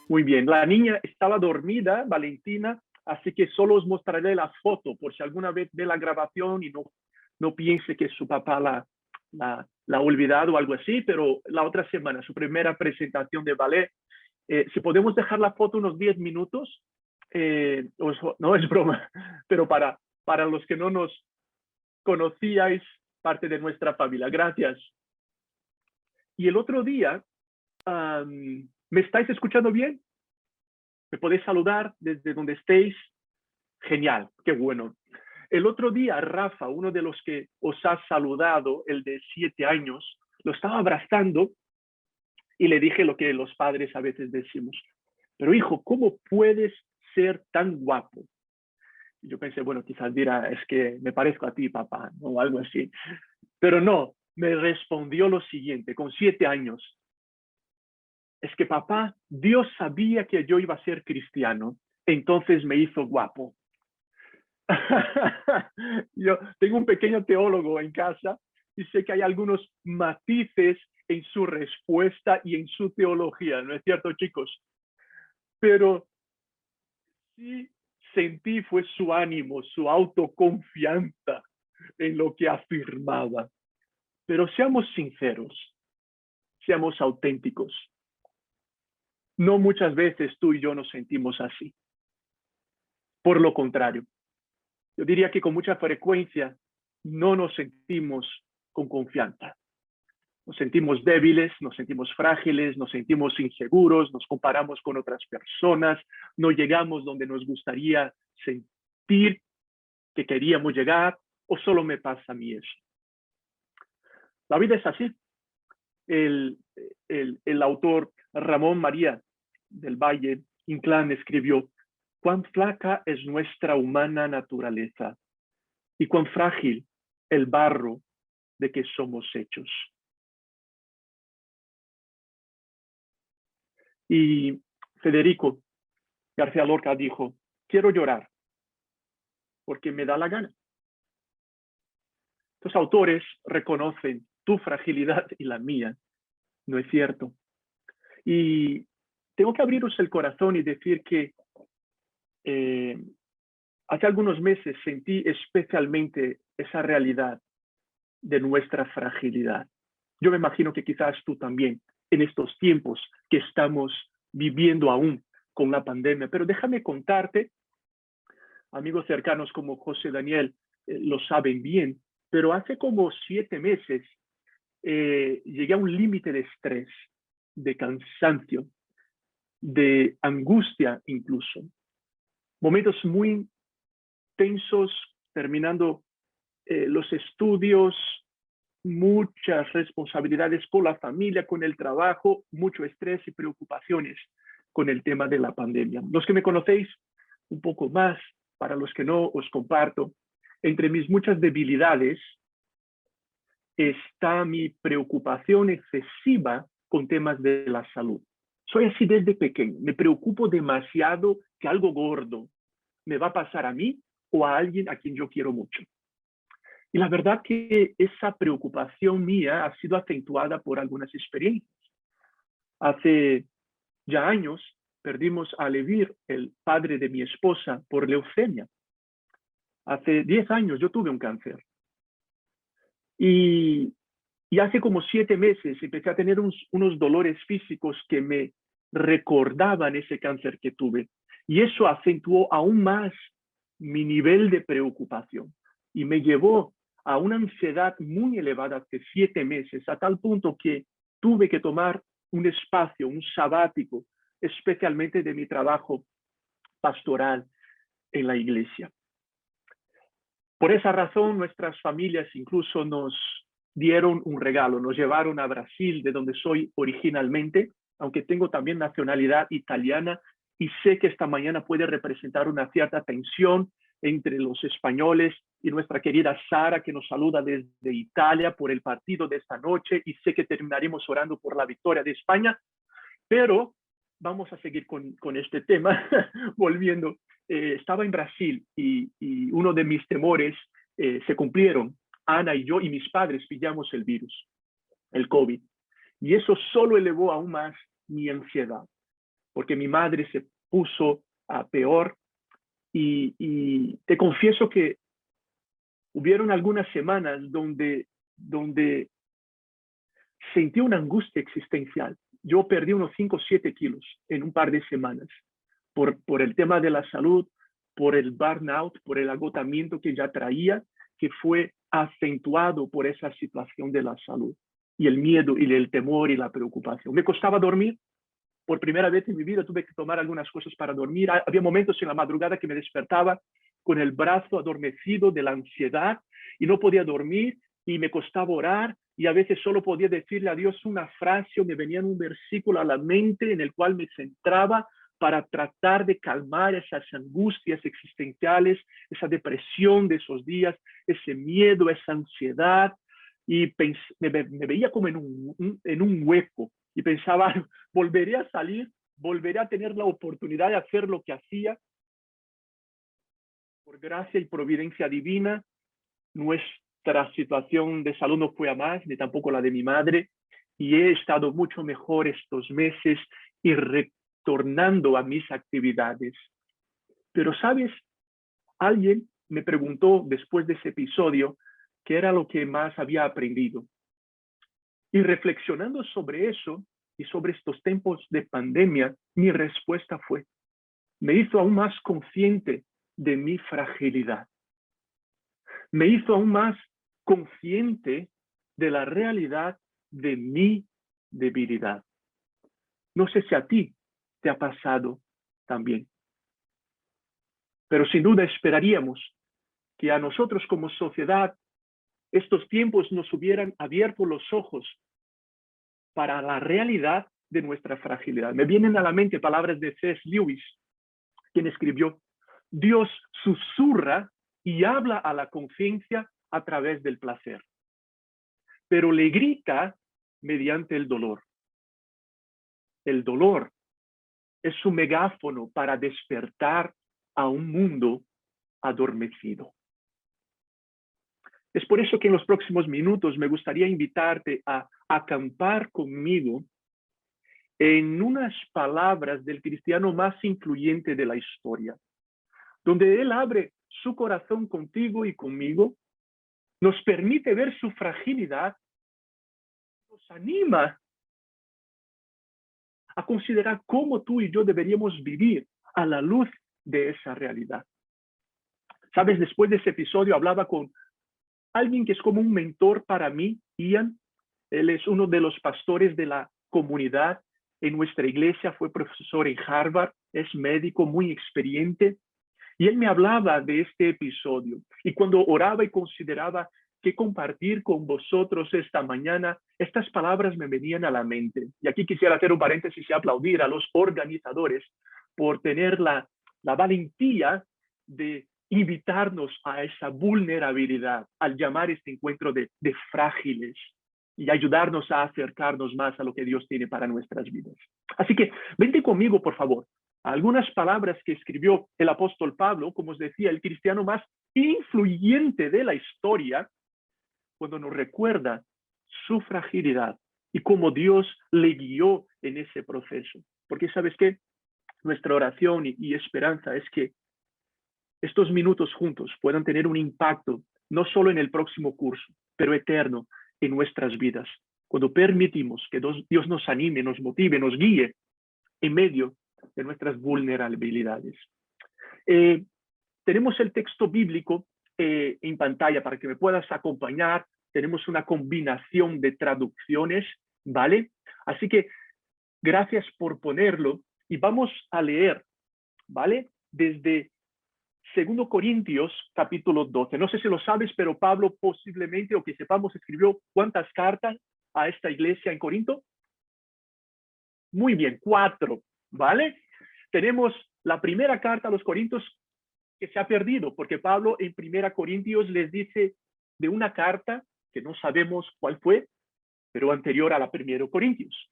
Muy bien, la niña estaba dormida, Valentina, así que solo os mostraré la foto por si alguna vez ve la grabación y no piense que su papá la ha olvidado o algo así, pero la otra semana, su primera presentación de ballet, si podemos dejar la foto unos 10 minutos, no es broma, pero para los que no nos conocíais, parte de nuestra familia. Gracias. Y el otro día, ¿me estáis escuchando bien? ¿Me podéis saludar desde donde estéis? Genial, qué bueno. El otro día, Rafa, uno de los que os ha saludado, el de 7 años, lo estaba abrazando y le dije lo que los padres a veces decimos. Pero hijo, ¿cómo puedes ser tan guapo? Y yo pensé, bueno, quizás dirá, es que me parezco a ti, papá, o algo así. Pero no, me respondió lo siguiente, con 7 años. Es que papá, Dios sabía que yo iba a ser cristiano, entonces me hizo guapo. Yo tengo un pequeño teólogo en casa y sé que hay algunos matices en su respuesta y en su teología, ¿no es cierto, chicos? Pero sí sentí fue su ánimo, su autoconfianza en lo que afirmaba. Pero seamos sinceros, seamos auténticos. No muchas veces tú y yo nos sentimos así. Por lo contrario, yo diría que con mucha frecuencia no nos sentimos con confianza. Nos sentimos débiles, nos sentimos frágiles, nos sentimos inseguros, nos comparamos con otras personas, no llegamos donde nos gustaría sentir que queríamos llegar, o solo me pasa a mí eso. La vida es así. El autor Ramón María del Valle Inclán escribió: cuán flaca es nuestra humana naturaleza y cuán frágil el barro de que somos hechos. Y Federico García Lorca dijo: quiero llorar porque me da la gana. Estos autores reconocen tu fragilidad y la mía, ¿no es cierto? Y tengo que abriros el corazón y decir que hace algunos meses sentí especialmente esa realidad de nuestra fragilidad. Yo me imagino que quizás tú también, en estos tiempos que estamos viviendo aún con la pandemia. Pero déjame contarte, amigos cercanos como José Daniel lo saben bien, pero hace como 7 meses llegué a un límite de estrés, de cansancio, de angustia incluso. Momentos muy tensos, terminando los estudios, muchas responsabilidades con la familia, con el trabajo, mucho estrés y preocupaciones con el tema de la pandemia. Los que me conocéis un poco más, para los que no os comparto, entre mis muchas debilidades está mi preocupación excesiva con temas de la salud. Soy así desde pequeño, me preocupo demasiado que algo gordo me va a pasar a mí o a alguien a quien yo quiero mucho. Y la verdad que esa preocupación mía ha sido acentuada por algunas experiencias. Hace ya años perdimos a Levir, el padre de mi esposa, por leucemia. Hace 10 años yo tuve un cáncer. Y hace como 7 meses empecé a tener unos dolores físicos que me recordaban ese cáncer que tuve. Y eso acentuó aún más mi nivel de preocupación y me llevó a una ansiedad muy elevada hace 7 meses, a tal punto que tuve que tomar un espacio, un sabático, especialmente de mi trabajo pastoral en la iglesia. Por esa razón, nuestras familias incluso nos dieron un regalo, nos llevaron a Brasil, de donde soy originalmente, aunque tengo también nacionalidad italiana, y sé que esta mañana puede representar una cierta tensión entre los españoles y nuestra querida Sara, que nos saluda desde Italia por el partido de esta noche, y sé que terminaremos orando por la victoria de España, pero vamos a seguir con este tema, volviendo. Estaba en Brasil y uno de mis temores se cumplieron Ana y yo y mis padres pillamos el virus, el COVID. Y eso solo elevó aún más mi ansiedad, porque mi madre se puso a peor. Y te confieso que hubieron algunas semanas donde sentí una angustia existencial. Yo perdí unos 5 o 7 kilos en un par de semanas por el tema de la salud, por el burnout, por el agotamiento que ya traía, que fue acentuado por esa situación de la salud y el miedo y el temor y la preocupación. Me costaba dormir. Por primera vez en mi vida tuve que tomar algunas cosas para dormir. Había momentos en la madrugada que me despertaba con el brazo adormecido de la ansiedad y no podía dormir y me costaba orar y a veces solo podía decirle a Dios una frase o me venía un versículo a la mente en el cual me centraba para tratar de calmar esas angustias existenciales, esa depresión de esos días, ese miedo, esa ansiedad. Y me veía como en un hueco y pensaba, volveré a salir, volveré a tener la oportunidad de hacer lo que hacía. Por gracia y providencia divina, nuestra situación de salud no fue a más, ni tampoco la de mi madre, y he estado mucho mejor estos meses y retornando a mis actividades. Pero, ¿sabes? Alguien me preguntó después de ese episodio qué era lo que más había aprendido. Y reflexionando sobre eso y sobre estos tiempos de pandemia, mi respuesta fue, me hizo aún más consciente de mi fragilidad. Me hizo aún más consciente de la realidad de mi debilidad. No sé si a ti te ha pasado también. Pero sin duda esperaríamos que a nosotros como sociedad estos tiempos nos hubieran abierto los ojos para la realidad de nuestra fragilidad. Me vienen a la mente palabras de C.S. Lewis, quien escribió, Dios susurra y habla a la conciencia a través del placer, pero le grita mediante el dolor. El dolor es su megáfono para despertar a un mundo adormecido. Es por eso que en los próximos minutos me gustaría invitarte a acampar conmigo en unas palabras del cristiano más influyente de la historia, donde él abre su corazón contigo y conmigo, nos permite ver su fragilidad, nos anima a considerar cómo tú y yo deberíamos vivir a la luz de esa realidad. Sabes, después de ese episodio hablaba con alguien que es como un mentor para mí, Ian. Él es uno de los pastores de la comunidad en nuestra iglesia, fue profesor en Harvard, es médico muy experiente. Y él me hablaba de este episodio. Y cuando oraba y consideraba qué compartir con vosotros esta mañana, estas palabras me venían a la mente. Y aquí quisiera hacer un paréntesis y aplaudir a los organizadores por tener la valentía de invitarnos a esa vulnerabilidad, al llamar este encuentro de frágiles y ayudarnos a acercarnos más a lo que Dios tiene para nuestras vidas. Así que vente conmigo, por favor, a algunas palabras que escribió el apóstol Pablo, como os decía, el cristiano más influyente de la historia, cuando nos recuerda su fragilidad y cómo Dios le guió en ese proceso. Porque ¿sabes qué? Nuestra oración y esperanza es que estos minutos juntos puedan tener un impacto, no solo en el próximo curso, pero eterno en nuestras vidas. Cuando permitimos que Dios nos anime, nos motive, nos guíe en medio de nuestras vulnerabilidades. Tenemos el texto bíblico en pantalla para que me puedas acompañar. Tenemos una combinación de traducciones, ¿vale? Así que gracias por ponerlo y vamos a leer, ¿vale? Desde 2 Corintios capítulo 12. No sé si lo sabes, pero Pablo posiblemente, o que sepamos, escribió ¿cuántas cartas a esta iglesia en Corinto? Muy bien, 4, ¿vale? Tenemos la primera carta a los Corintios que se ha perdido, porque Pablo en 1 Corintios les dice de una carta que no sabemos cuál fue, pero anterior a la 1 Corintios.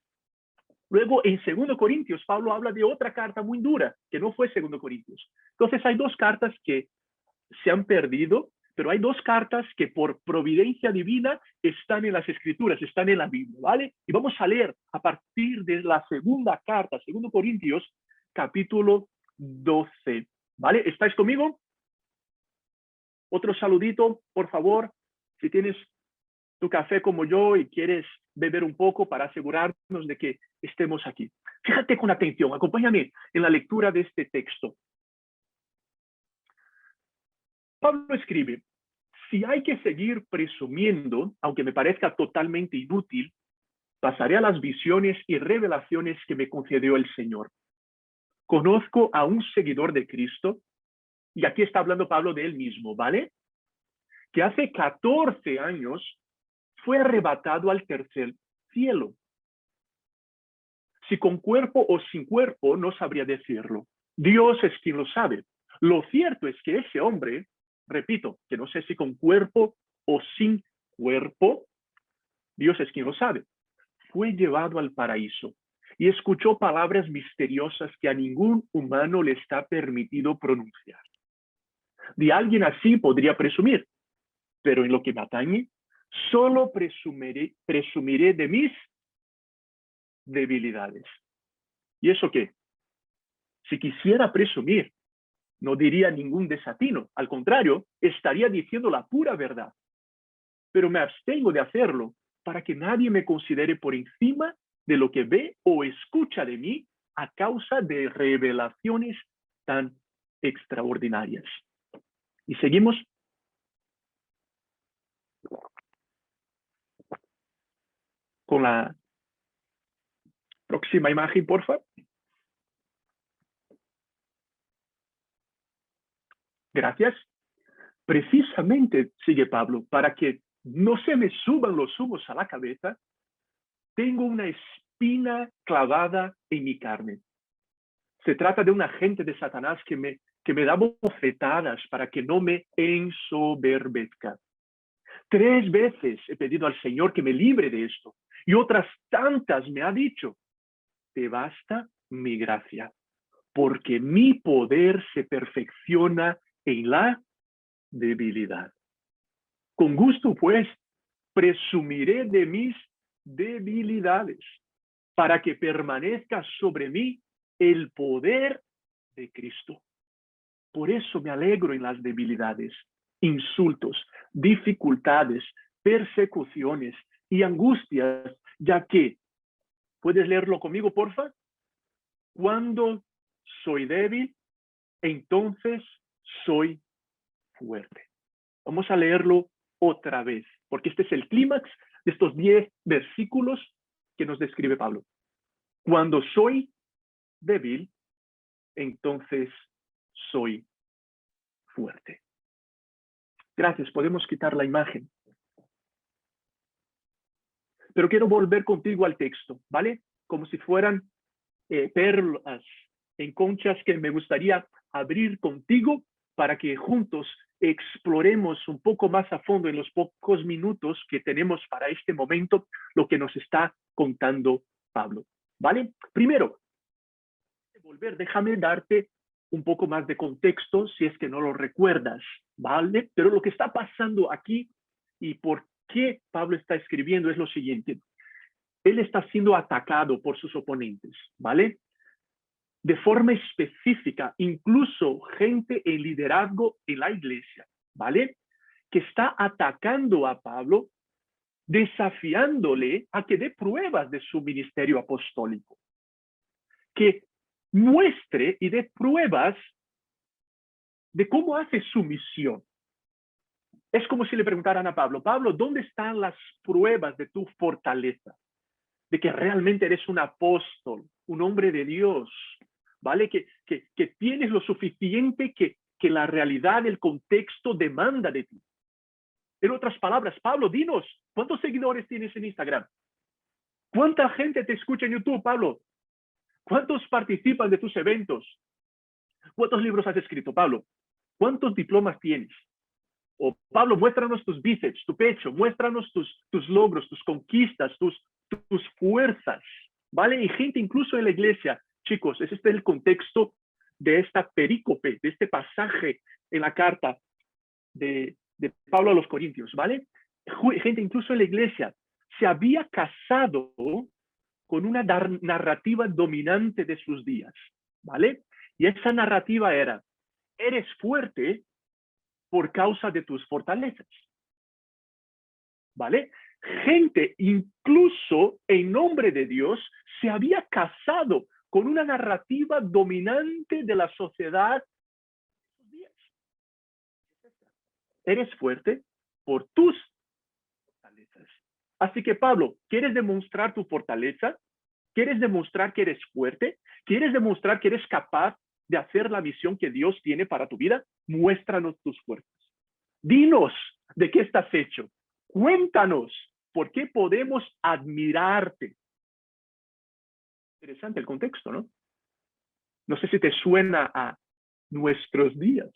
Luego, en 2 Corintios, Pablo habla de otra carta muy dura, que no fue 2 Corintios. Entonces, hay 2 cartas que se han perdido, Pero hay dos cartas que por providencia divina están en las Escrituras, están en la Biblia, ¿vale? Y vamos a leer a partir de la segunda carta, 2 Corintios, capítulo 12, ¿vale? ¿Estáis conmigo? Otro saludito, por favor, si tienes tu café como yo y quieres beber un poco para asegurarnos de que estemos aquí. Fíjate con atención, acompáñame en la lectura de este texto. Pablo escribe: si hay que seguir presumiendo, aunque me parezca totalmente inútil, pasaré a las visiones y revelaciones que me concedió el Señor. Conozco a un seguidor de Cristo, y aquí está hablando Pablo de él mismo, ¿vale? Que hace 14 años fue arrebatado al tercer cielo. Si con cuerpo o sin cuerpo, no sabría decirlo. Dios es quien lo sabe. Lo cierto es que ese hombre, repito, que no sé si con cuerpo o sin cuerpo, Dios es quien lo sabe, fue llevado al paraíso y escuchó palabras misteriosas que a ningún humano le está permitido pronunciar. De alguien así podría presumir, pero en lo que me atañe, solo presumiré de mis debilidades. ¿Y eso qué? Si quisiera presumir, no diría ningún desatino. Al contrario, estaría diciendo la pura verdad. Pero me abstengo de hacerlo para que nadie me considere por encima de lo que ve o escucha de mí a causa de revelaciones tan extraordinarias. Y seguimos. Con la próxima imagen, por favor. Gracias. Precisamente, sigue Pablo, para que no se me suban los humos a la cabeza, tengo una espina clavada en mi carne. Se trata de un agente de Satanás que me da bofetadas para que no me ensoberbezca. 3 veces he pedido al Señor que me libre de esto, y otras tantas me ha dicho: te basta mi gracia, porque mi poder se perfecciona en la debilidad. Con gusto, pues, presumiré de mis debilidades, para que permanezca sobre mí el poder de Cristo. Por eso me alegro en las debilidades, insultos, dificultades, persecuciones y angustias, ya que, ¿puedes leerlo conmigo, porfa? Cuando soy débil, entonces soy fuerte. Vamos a leerlo otra vez, porque este es el clímax de estos 10 versículos que nos describe Pablo. Cuando soy débil, entonces soy fuerte. Gracias, podemos quitar la imagen. Pero quiero volver contigo al texto, ¿vale? Como si fueran perlas en conchas que me gustaría abrir contigo para que juntos exploremos un poco más a fondo en los pocos minutos que tenemos para este momento lo que nos está contando Pablo, ¿vale? Primero, déjame darte un poco más de contexto si es que no lo recuerdas, ¿vale? Pero lo que está pasando aquí y por qué Pablo está escribiendo es lo siguiente. Él está siendo atacado por sus oponentes, ¿vale? De forma específica, incluso gente en liderazgo en la iglesia, ¿vale? Que está atacando a Pablo, desafiándole a que dé pruebas de su ministerio apostólico, que muestre y dé pruebas de cómo hace su misión. Es como si le preguntaran a Pablo: Pablo, ¿dónde están las pruebas de tu fortaleza? De que realmente eres un apóstol, un hombre de Dios, ¿vale? Que tienes lo suficiente que la realidad, el contexto demanda de ti. En otras palabras, Pablo, dinos, ¿cuántos seguidores tienes en Instagram? ¿Cuánta gente te escucha en YouTube, Pablo? ¿Cuántos participan de tus eventos? ¿Cuántos libros has escrito, Pablo? ¿Cuántos diplomas tienes? O Pablo, muéstranos tus bíceps, tu pecho, muéstranos tus logros, tus conquistas, tus fuerzas, ¿vale? Y gente incluso en la iglesia. Chicos, ese es el contexto de esta perícope, de este pasaje en la carta de de Pablo a los Corintios, ¿vale? Gente incluso en la iglesia se había casado con una narrativa dominante de sus días, ¿vale? Y esa narrativa era, eres fuerte por causa de tus fortalezas, ¿vale? Gente, incluso en nombre de Dios, se había casado con una narrativa dominante de la sociedad. Eres fuerte por tus fortalezas. Así que, Pablo, ¿quieres demostrar tu fortaleza? ¿Quieres demostrar que eres fuerte? ¿Quieres demostrar que eres capaz de hacer la misión que Dios tiene para tu vida? Muéstranos tus fuerzas. Dinos de qué estás hecho. Cuéntanos por qué podemos admirarte. Interesante el contexto, ¿no? No sé si te suena a nuestros días.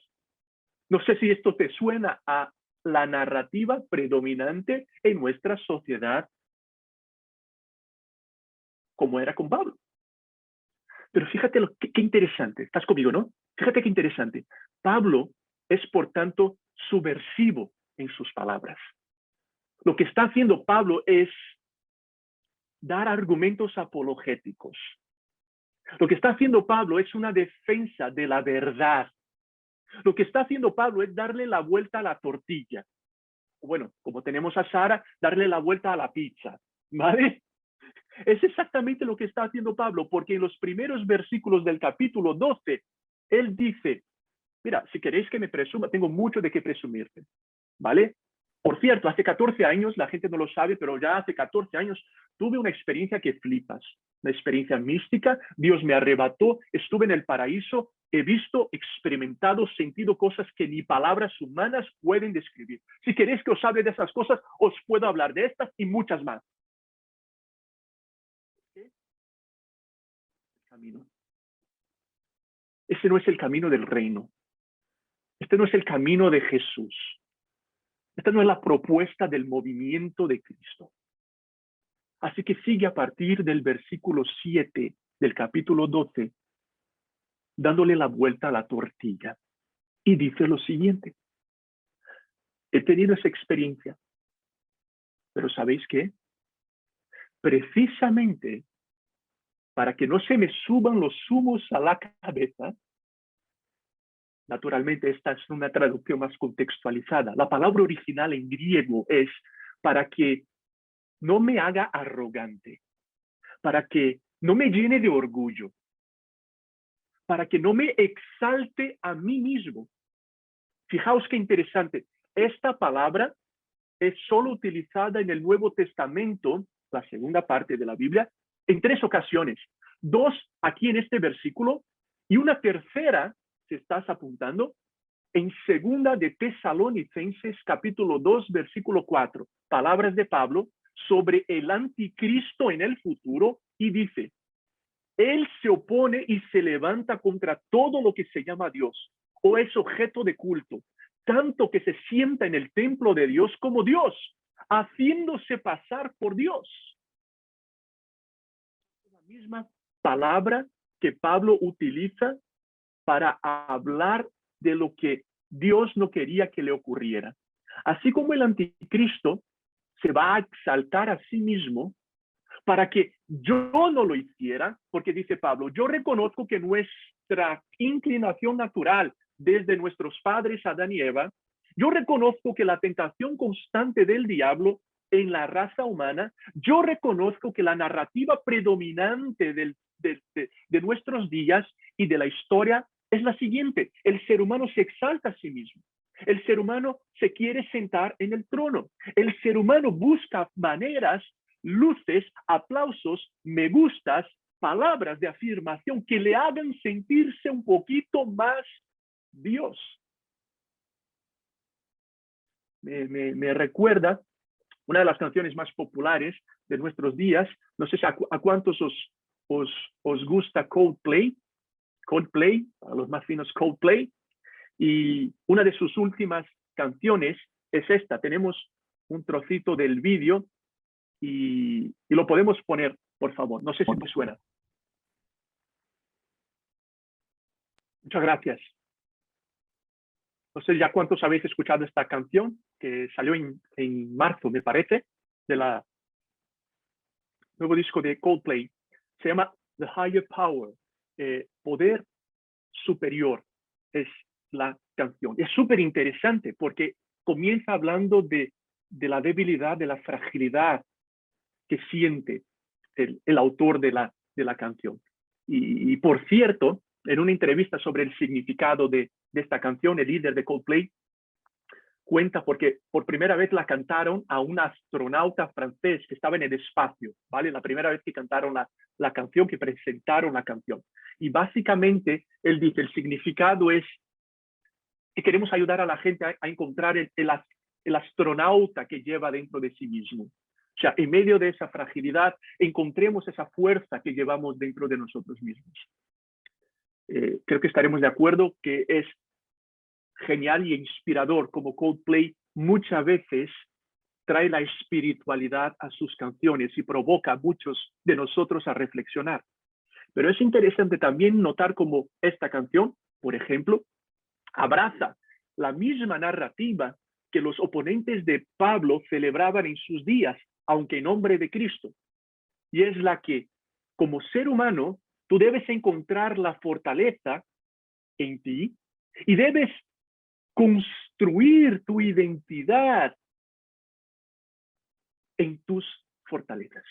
No sé si esto te suena a la narrativa predominante en nuestra sociedad, como era con Pablo. Pero fíjate qué interesante. Estás conmigo, ¿no? Fíjate qué interesante. Pablo es, por tanto, subversivo en sus palabras. Lo que está haciendo Pablo es dar argumentos apologéticos. Lo que está haciendo Pablo es una defensa de la verdad. Lo que está haciendo Pablo es darle la vuelta a la tortilla. Bueno, como tenemos a Sara, darle la vuelta a la pizza, ¿vale? Es exactamente lo que está haciendo Pablo, porque en los primeros versículos del capítulo 12, él dice, mira, si queréis que me presuma, tengo mucho de qué presumirte, ¿vale? Por cierto, hace 14 años, la gente no lo sabe, pero ya hace 14 años tuve una experiencia que flipas, una experiencia mística, Dios me arrebató, estuve en el paraíso, he visto, experimentado, sentido cosas que ni palabras humanas pueden describir. Si queréis que os hable de esas cosas, os puedo hablar de estas y muchas más. Camino. Ese no es el camino del reino. Este no es el camino de Jesús. Esta no es la propuesta del movimiento de Cristo. Así que sigue a partir del versículo 7 del capítulo 12, dándole la vuelta a la tortilla. Y dice lo siguiente. He tenido esa experiencia. Pero ¿sabéis qué? Precisamente para que no se me suban los humos a la cabeza, naturalmente esta es una traducción más contextualizada. La palabra original en griego es para que no me haga arrogante, para que no me llene de orgullo, para que no me exalte a mí mismo. Fijaos qué interesante. Esta palabra es solo utilizada en el Nuevo Testamento, la segunda parte de la Biblia, en 3 ocasiones. 2 aquí en este versículo y una tercera, si estás apuntando, en segunda de Tesalonicenses, capítulo 2, versículo 4. Palabras de Pablo sobre el anticristo en el futuro y dice, él se opone y se levanta contra todo lo que se llama Dios o es objeto de culto, tanto que se sienta en el templo de Dios como Dios, haciéndose pasar por Dios. La misma palabra que Pablo utiliza para hablar de lo que Dios no quería que le ocurriera. Así como el anticristo se va a exaltar a sí mismo para que yo no lo hiciera, porque dice Pablo, yo reconozco que nuestra inclinación natural desde nuestros padres Adán y Eva, yo reconozco que la tentación constante del diablo en la raza humana, yo reconozco que la narrativa predominante de nuestros días y de la historia es la siguiente, el ser humano se exalta a sí mismo. El ser humano se quiere sentar en el trono. El ser humano busca maneras, luces, aplausos, me gustas, palabras de afirmación que le hagan sentirse un poquito más Dios. Me recuerda una de las canciones más populares de nuestros días. No sé si a cuántos os gusta Coldplay, a los más finos Coldplay. Y una de sus últimas canciones es esta. Tenemos un trocito del vídeo y lo podemos poner, por favor. No sé si te suena. Muchas gracias. No sé ya cuántos habéis escuchado esta canción, que salió en marzo, me parece, de la nuevo disco de Coldplay. Se llama The Higher Power, Poder Superior es la canción. Es súper interesante porque comienza hablando de la debilidad, de la fragilidad que siente el autor de la canción. Y por cierto, en una entrevista sobre el significado de esta canción, el líder de Coldplay cuenta porque por primera vez la cantaron a un astronauta francés que estaba en el espacio, ¿vale? La primera vez que cantaron la canción, que presentaron la canción. Y básicamente él dice, el significado es que queremos ayudar a la gente a encontrar el astronauta que lleva dentro de sí mismo. O sea, en medio de esa fragilidad, encontremos esa fuerza que llevamos dentro de nosotros mismos. Creo que estaremos de acuerdo que es genial y inspirador como Coldplay muchas veces trae la espiritualidad a sus canciones y provoca a muchos de nosotros a reflexionar. Pero es interesante también notar cómo esta canción, por ejemplo, abraza la misma narrativa que los oponentes de Pablo celebraban en sus días, aunque en nombre de Cristo. Y es la que, como ser humano, tú debes encontrar la fortaleza en ti y debes construir tu identidad en tus fortalezas.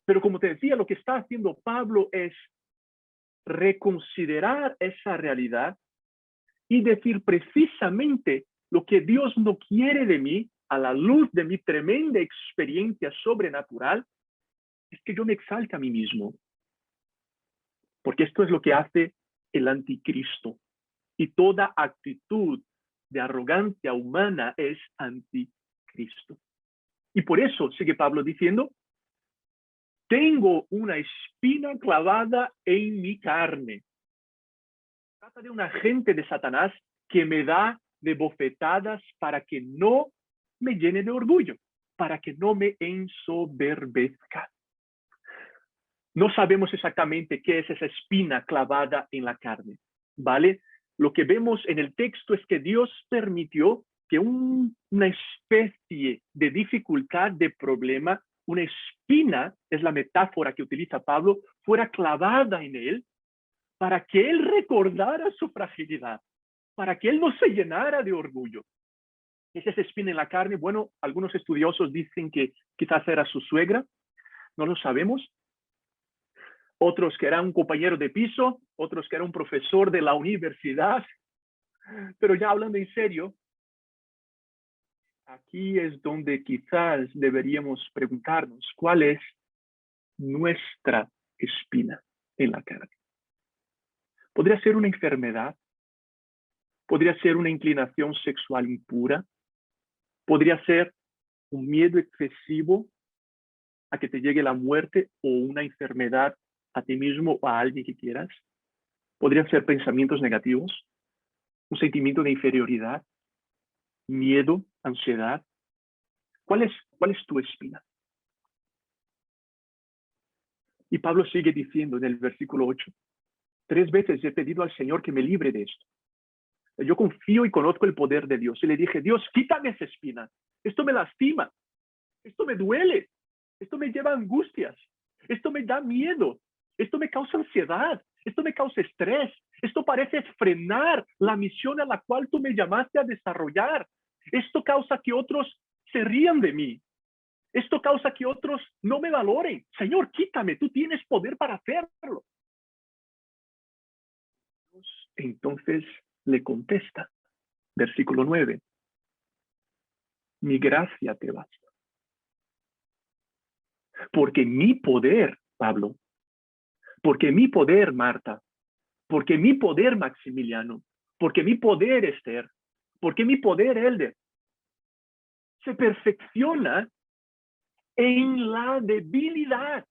Pero como te decía, lo que está haciendo Pablo es reconsiderar esa realidad y decir precisamente lo que Dios no quiere de mí a la luz de mi tremenda experiencia sobrenatural, es que yo me exalte a mí mismo. Porque esto es lo que hace el anticristo. Y toda actitud de arrogancia humana es anticristo. Y por eso sigue Pablo diciendo, tengo una espina clavada en mi carne. Trata de un agente de Satanás que me da de bofetadas para que no me llene de orgullo, para que no me ensoberbezca. No sabemos exactamente qué es esa espina clavada en la carne, ¿vale? Lo que vemos en el texto es que Dios permitió que una especie de dificultad, de problema, una espina, es la metáfora que utiliza Pablo, fuera clavada en él para que él recordara su fragilidad, para que él no se llenara de orgullo. ¿Es esa espina en la carne? Bueno, algunos estudiosos dicen que quizás era su suegra, no lo sabemos. Otros que era un compañero de piso, otros que era un profesor de la universidad. Pero ya hablando en serio, aquí es donde quizás deberíamos preguntarnos cuál es nuestra espina en la carne. ¿Podría ser una enfermedad? ¿Podría ser una inclinación sexual impura? ¿Podría ser un miedo excesivo a que te llegue la muerte o una enfermedad a ti mismo o a alguien que quieras? ¿Podrían ser pensamientos negativos? ¿Un sentimiento de inferioridad? ¿Miedo? ¿Ansiedad? ¿Cuál es tu espina? Y Pablo sigue diciendo en el versículo 8, 3 veces he pedido al Señor que me libre de esto. Yo confío y conozco el poder de Dios. Y le dije, Dios, quítame esa espina. Esto me lastima. Esto me duele. Esto me lleva a angustias. Esto me da miedo. Esto me causa ansiedad. Esto me causa estrés. Esto parece frenar la misión a la cual tú me llamaste a desarrollar. Esto causa que otros se rían de mí. Esto causa que otros no me valoren. Señor, quítame. Tú tienes poder para hacerlo. Entonces le contesta, versículo 9, mi gracia te basta. Porque mi poder, Pablo, porque mi poder, Marta, porque mi poder, Maximiliano, porque mi poder, Esther, porque mi poder, Elder, se perfecciona en la debilidad.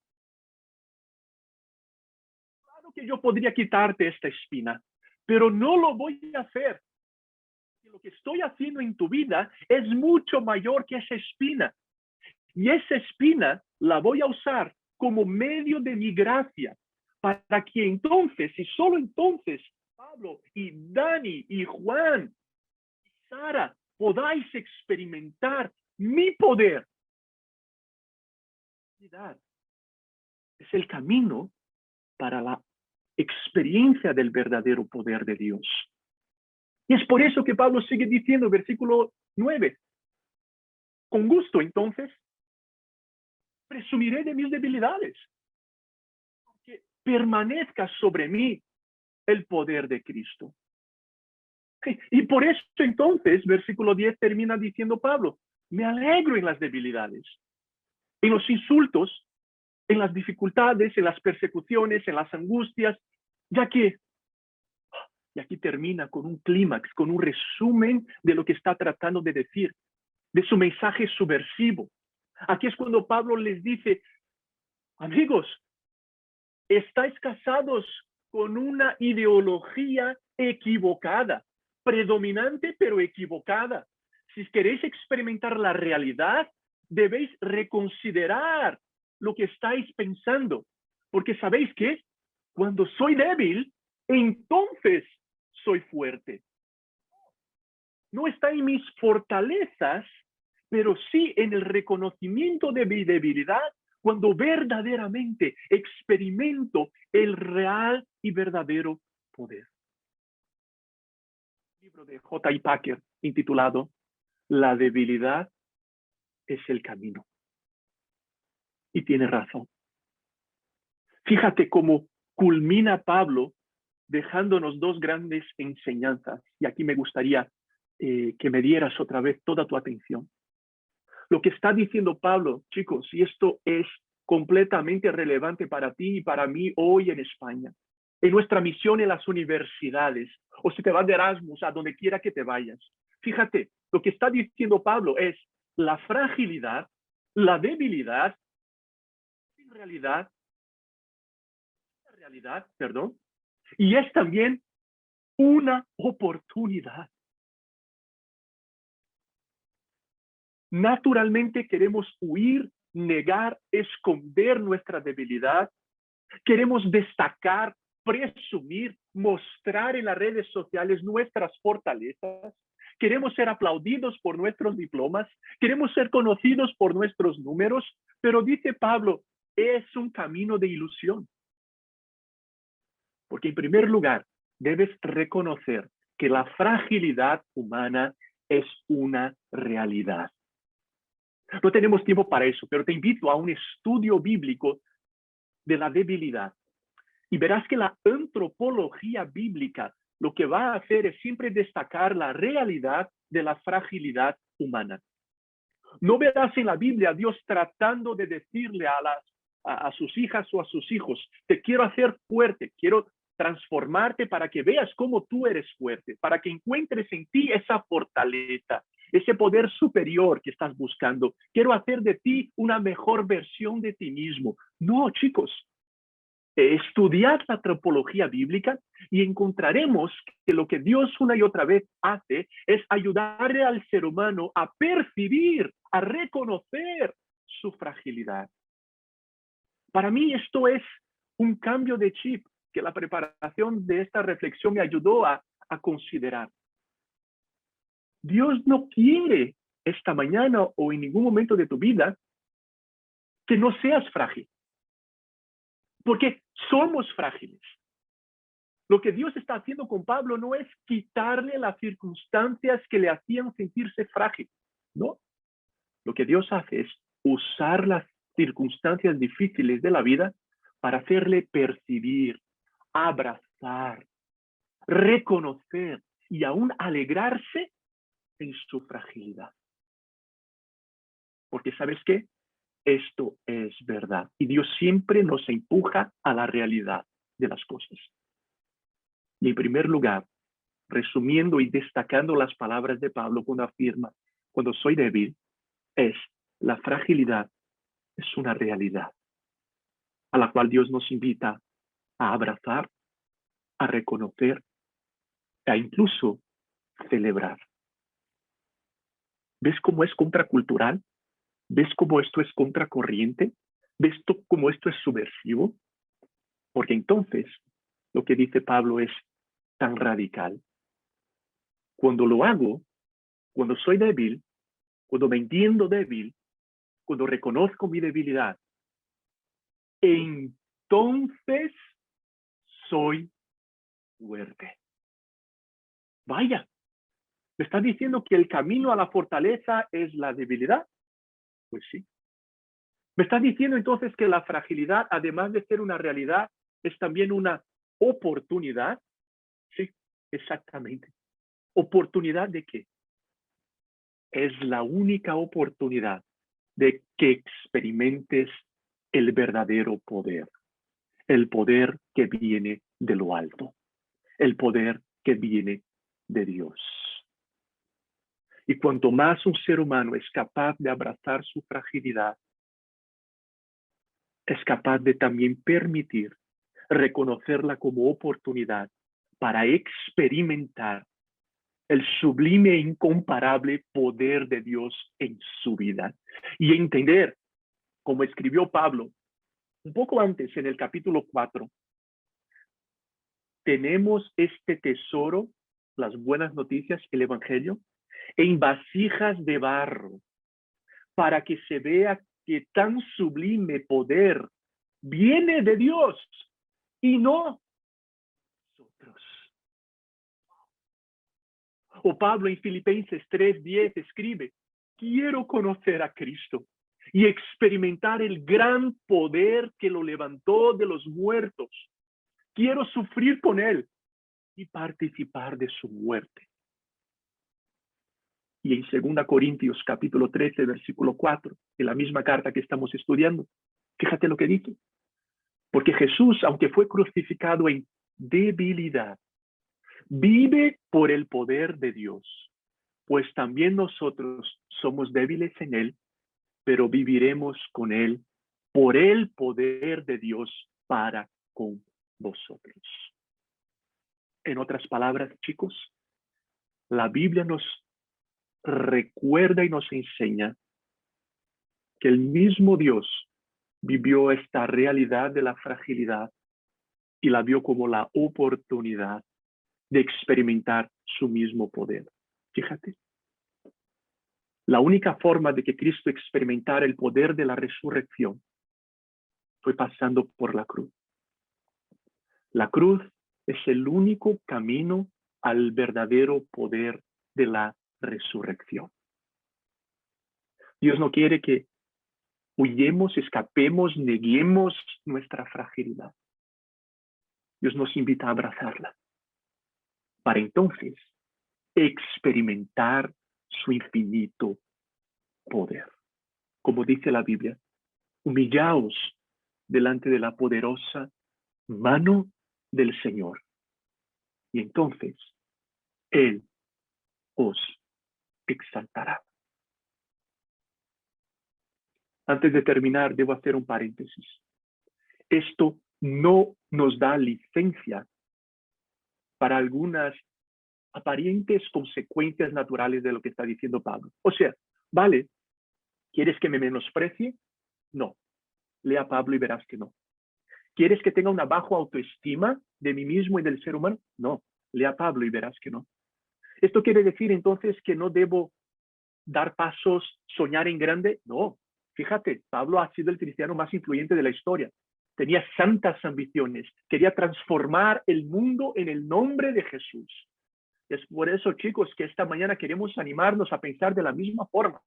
Claro que yo podría quitarte esta espina, pero no lo voy a hacer. Lo que estoy haciendo en tu vida es mucho mayor que esa espina. Y esa espina la voy a usar como medio de mi gracia, para que entonces, y solo entonces, Pablo y Dani y Juan y Sara podáis experimentar mi poder. Es el camino para la experiencia del verdadero poder de Dios. Y es por eso que Pablo sigue diciendo, versículo 9, con gusto entonces presumiré de mis debilidades, que permanezca sobre mí el poder de Cristo. Y por eso entonces, versículo 10 termina diciendo Pablo, me alegro en las debilidades, en los insultos, en las dificultades, en las persecuciones, en las angustias, ya que, y aquí termina con un clímax, con un resumen de lo que está tratando de decir, de su mensaje subversivo. Aquí es cuando Pablo les dice, amigos, estáis casados con una ideología equivocada, predominante pero equivocada. Si queréis experimentar la realidad, debéis reconsiderar lo que estáis pensando, porque sabéis que cuando soy débil, entonces soy fuerte. No está en mis fortalezas, pero sí en el reconocimiento de mi debilidad cuando verdaderamente experimento el real y verdadero poder. Un libro de J.I. Packer intitulado La debilidad es el camino. Y tiene razón. Fíjate cómo culmina Pablo dejándonos dos grandes enseñanzas. Y aquí me gustaría que me dieras otra vez toda tu atención. Lo que está diciendo Pablo, chicos, y esto es completamente relevante para ti y para mí hoy en España, en nuestra misión en las universidades, o si te vas de Erasmus, a donde quiera que te vayas. Fíjate, lo que está diciendo Pablo es la fragilidad, la debilidad, en realidad, perdón, y es también una oportunidad. Naturalmente queremos huir, negar, esconder nuestra debilidad. Queremos destacar, presumir, mostrar en las redes sociales nuestras fortalezas. Queremos ser aplaudidos por nuestros diplomas. Queremos ser conocidos por nuestros números. Pero dice Pablo, es un camino de ilusión. Porque en primer lugar, debes reconocer que la fragilidad humana es una realidad. No tenemos tiempo para eso, pero te invito a un estudio bíblico de la debilidad. Y verás que la antropología bíblica lo que va a hacer es siempre destacar la realidad de la fragilidad humana. No verás en la Biblia a Dios tratando de decirle a sus hijas o a sus hijos, te quiero hacer fuerte, quiero transformarte para que veas cómo tú eres fuerte, para que encuentres en ti esa fortaleza, ese poder superior que estás buscando. Quiero hacer de ti una mejor versión de ti mismo. No, chicos. Estudiad la antropología bíblica y encontraremos que lo que Dios una y otra vez hace es ayudarle al ser humano a percibir, a reconocer su fragilidad. Para mí esto es un cambio de chip que la preparación de esta reflexión me ayudó a considerar. Dios no quiere esta mañana o en ningún momento de tu vida que no seas frágil. Porque somos frágiles. Lo que Dios está haciendo con Pablo no es quitarle las circunstancias que le hacían sentirse frágil, ¿no? Lo que Dios hace es usar las circunstancias difíciles de la vida para hacerle percibir, abrazar, reconocer y aún alegrarse en su fragilidad. Porque ¿sabes qué? Esto es verdad. Y Dios siempre nos empuja a la realidad de las cosas. Y en primer lugar, resumiendo y destacando las palabras de Pablo cuando afirma, cuando soy débil, es la fragilidad, es una realidad a la cual Dios nos invita a abrazar, a reconocer, e incluso celebrar. ¿Ves cómo es contracultural? ¿Ves cómo esto es contracorriente? ¿Ves cómo esto es subversivo? Porque entonces lo que dice Pablo es, tan radical. Cuando lo hago, cuando soy débil, cuando me entiendo débil, cuando reconozco mi debilidad, entonces soy fuerte. Vaya, ¿me está diciendo que el camino a la fortaleza es la debilidad? Pues sí. ¿Me está diciendo entonces que la fragilidad, además de ser una realidad, es también una oportunidad? Sí, exactamente. ¿Oportunidad de qué? Es la única oportunidad de que experimentes el verdadero poder. El poder que viene de lo alto. El poder que viene de Dios. Y cuanto más un ser humano es capaz de abrazar su fragilidad, es capaz de también permitir reconocerla como oportunidad para experimentar el sublime e incomparable poder de Dios en su vida. Y entender, como escribió Pablo, un poco antes en el capítulo 4, tenemos este tesoro, las buenas noticias, el Evangelio, en vasijas de barro, para que se vea que tan sublime poder viene de Dios y no nosotros. O Pablo en Filipenses 3:10 escribe, quiero conocer a Cristo y experimentar el gran poder que lo levantó de los muertos. Quiero sufrir con él y participar de su muerte. Y en 2 Corintios capítulo 13, versículo 4, en la misma carta que estamos estudiando, fíjate lo que dice. Porque Jesús, aunque fue crucificado en debilidad, vive por el poder de Dios, pues también nosotros somos débiles en él, pero viviremos con él por el poder de Dios para con vosotros. En otras palabras, chicos, la Biblia nos recuerda y nos enseña que el mismo Dios vivió esta realidad de la fragilidad y la vio como la oportunidad de experimentar su mismo poder. Fíjate. La única forma de que Cristo experimentara el poder de la resurrección fue pasando por la cruz. La cruz es el único camino al verdadero poder de la resurrección. Dios no quiere que huyamos, escapemos, neguemos nuestra fragilidad. Dios nos invita a abrazarla para entonces experimentar su infinito poder. Como dice la Biblia, humillaos delante de la poderosa mano del Señor. Y entonces Él os exaltará. Antes de terminar, debo hacer un paréntesis. Esto no nos da licencia para algunas aparentes consecuencias naturales de lo que está diciendo Pablo. O sea, vale, ¿quieres que me menosprecie? No. Lea Pablo y verás que no. ¿Quieres que tenga una baja autoestima de mí mismo y del ser humano? No. Lea Pablo y verás que no. ¿Esto quiere decir entonces que no debo dar pasos, soñar en grande? No. Fíjate, Pablo ha sido el cristiano más influyente de la historia. Tenía santas ambiciones. Quería transformar el mundo en el nombre de Jesús. Es por eso, chicos, que esta mañana queremos animarnos a pensar de la misma forma.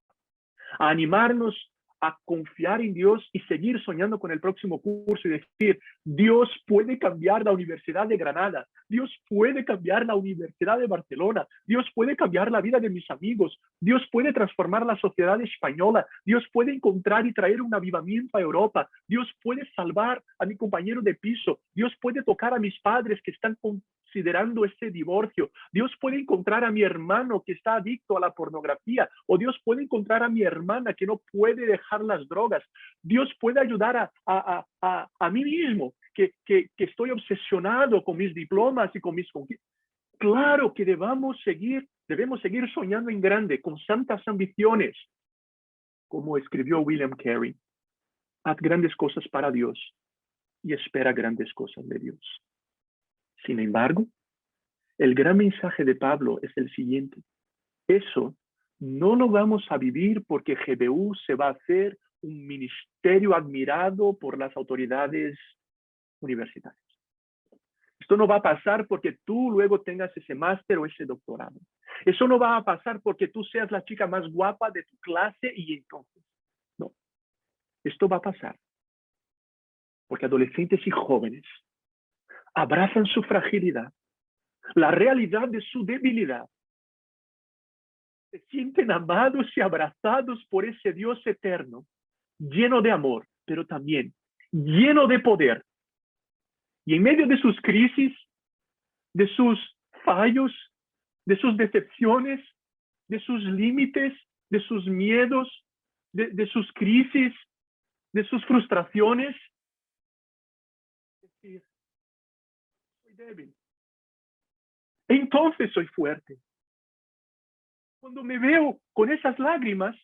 A animarnos a confiar en Dios y seguir soñando con el próximo curso y decir, Dios puede cambiar la Universidad de Granada, Dios puede cambiar la Universidad de Barcelona, Dios puede cambiar la vida de mis amigos, Dios puede transformar la sociedad española, Dios puede encontrar y traer un avivamiento a Europa, Dios puede salvar a mi compañero de piso, Dios puede tocar a mis padres que están considerando ese divorcio, Dios puede encontrar a mi hermano que está adicto a la pornografía, o Dios puede encontrar a mi hermana que no puede dejar las drogas, Dios puede ayudar a mí mismo, que estoy obsesionado con mis diplomas y con mis conquistas. Claro que debemos seguir soñando en grande, con santas ambiciones, como escribió William Carey. Haz grandes cosas para Dios y espera grandes cosas de Dios. Sin embargo, El gran mensaje de Pablo es el siguiente. Eso no lo vamos a vivir porque GBU se va a hacer un ministerio admirado por las autoridades universitarias. Esto no va a pasar porque tú luego tengas ese máster o ese doctorado. Eso no va a pasar porque tú seas la chica más guapa de tu clase y entonces. No. Esto va a pasar porque adolescentes y jóvenes abrazan su fragilidad, la realidad de su debilidad. Se sienten amados y abrazados por ese Dios eterno, lleno de amor, pero también lleno de poder. Y en medio de sus crisis, de sus fallos, de sus decepciones, de sus límites, de sus miedos, de sus crisis, de sus frustraciones, decir, soy débil. Entonces soy fuerte. Cuando me veo con esas lágrimas,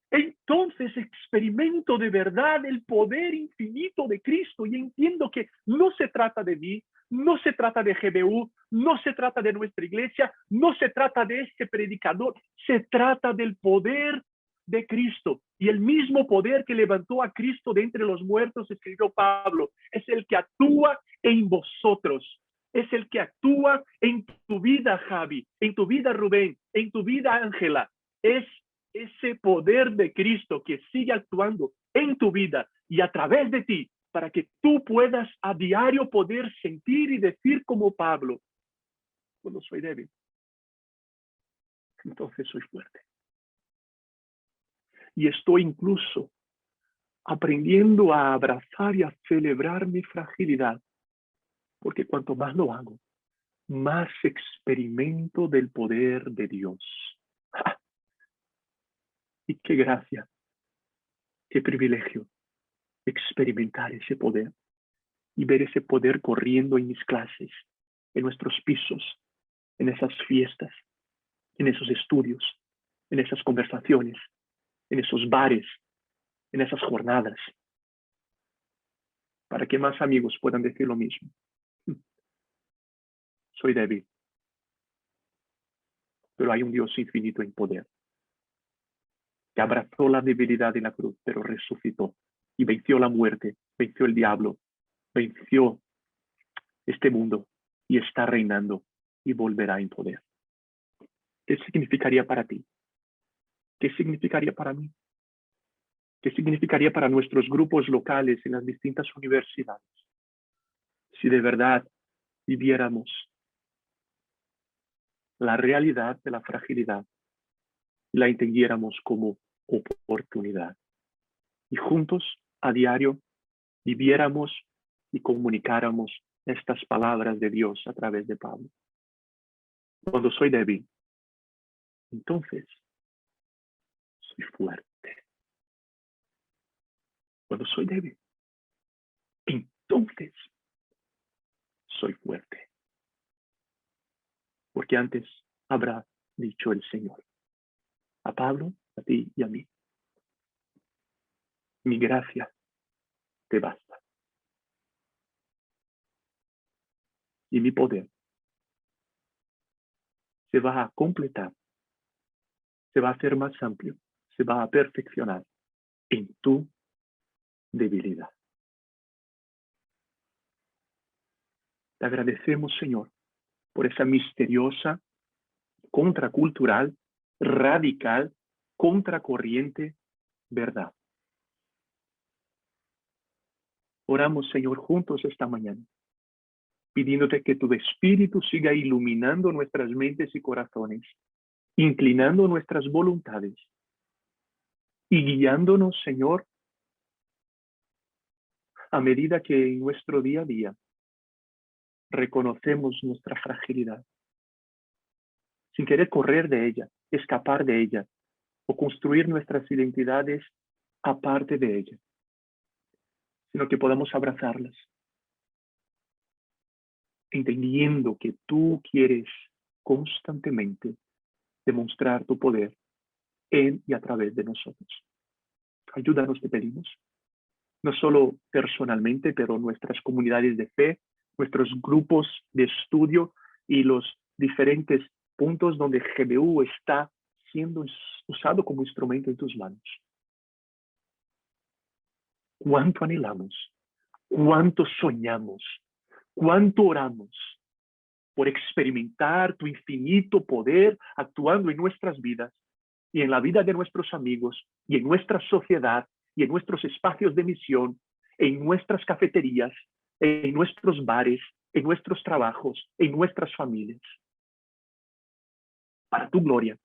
entonces experimento de verdad el poder infinito de Cristo y entiendo que no se trata de mí, no se trata de GBU, no se trata de nuestra iglesia, no se trata de este predicador, se trata del poder de Cristo. Y el mismo poder que levantó a Cristo de entre los muertos, escribió Pablo, es el que actúa en vosotros. Es el que actúa en tu vida, Javi, en tu vida, Rubén, en tu vida, Ángela. Es ese poder de Cristo que sigue actuando en tu vida y a través de ti para que tú puedas a diario poder sentir y decir como Pablo, cuando soy débil, entonces soy fuerte. Y estoy incluso aprendiendo a abrazar y a celebrar mi fragilidad, porque cuanto más lo hago, más experimento del poder de Dios. ¡Ja! Y qué gracia, qué privilegio experimentar ese poder y ver ese poder corriendo en mis clases, en nuestros pisos, en esas fiestas, en esos estudios, en esas conversaciones, en esos bares, en esas jornadas, para que más amigos puedan decir lo mismo. Soy débil, pero hay un Dios infinito en poder, que abrazó la debilidad en la cruz, pero resucitó y venció la muerte, venció el diablo, venció este mundo y está reinando y volverá en poder. ¿Qué significaría para ti? ¿Qué significaría para mí? ¿Qué significaría para nuestros grupos locales en las distintas universidades? Si de verdad viviéramos la realidad de la fragilidad y la entendiéramos como oportunidad. Y juntos, a diario, viviéramos y comunicáramos estas palabras de Dios a través de Pablo. Cuando soy débil, entonces soy fuerte. Cuando soy débil, entonces soy fuerte. Porque antes habrá dicho el Señor a Pablo, a ti y a mí: mi gracia te basta. Y mi poder se va a completar, se va a hacer más amplio, se va a perfeccionar en tu debilidad. Te agradecemos, Señor, por esa misteriosa, contracultural, radical, contracorriente verdad. Oramos, Señor, juntos esta mañana, pidiéndote que tu Espíritu siga iluminando nuestras mentes y corazones, inclinando nuestras voluntades y guiándonos, Señor, a medida que en nuestro día a día reconocemos nuestra fragilidad, sin querer correr de ella, escapar de ella o construir nuestras identidades aparte de ella, sino que podamos abrazarlas, entendiendo que tú quieres constantemente demostrar tu poder en y a través de nosotros. Ayúdanos, te pedimos, no solo personalmente, pero nuestras comunidades de fe, nuestros grupos de estudio y los diferentes puntos donde GBU está siendo usado como instrumento en tus manos. ¿Cuánto anhelamos? ¿Cuánto soñamos? ¿Cuánto oramos por experimentar tu infinito poder actuando en nuestras vidas y en la vida de nuestros amigos y en nuestra sociedad y en nuestros espacios de misión, en nuestras cafeterías, en nuestros bares, en nuestros trabajos, en nuestras familias? Para tu gloria,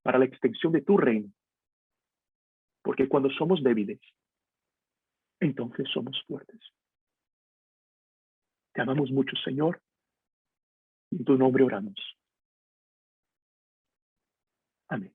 para la extensión de tu reino. Porque cuando somos débiles, entonces somos fuertes. Te amamos mucho, Señor. En tu nombre oramos. Amén.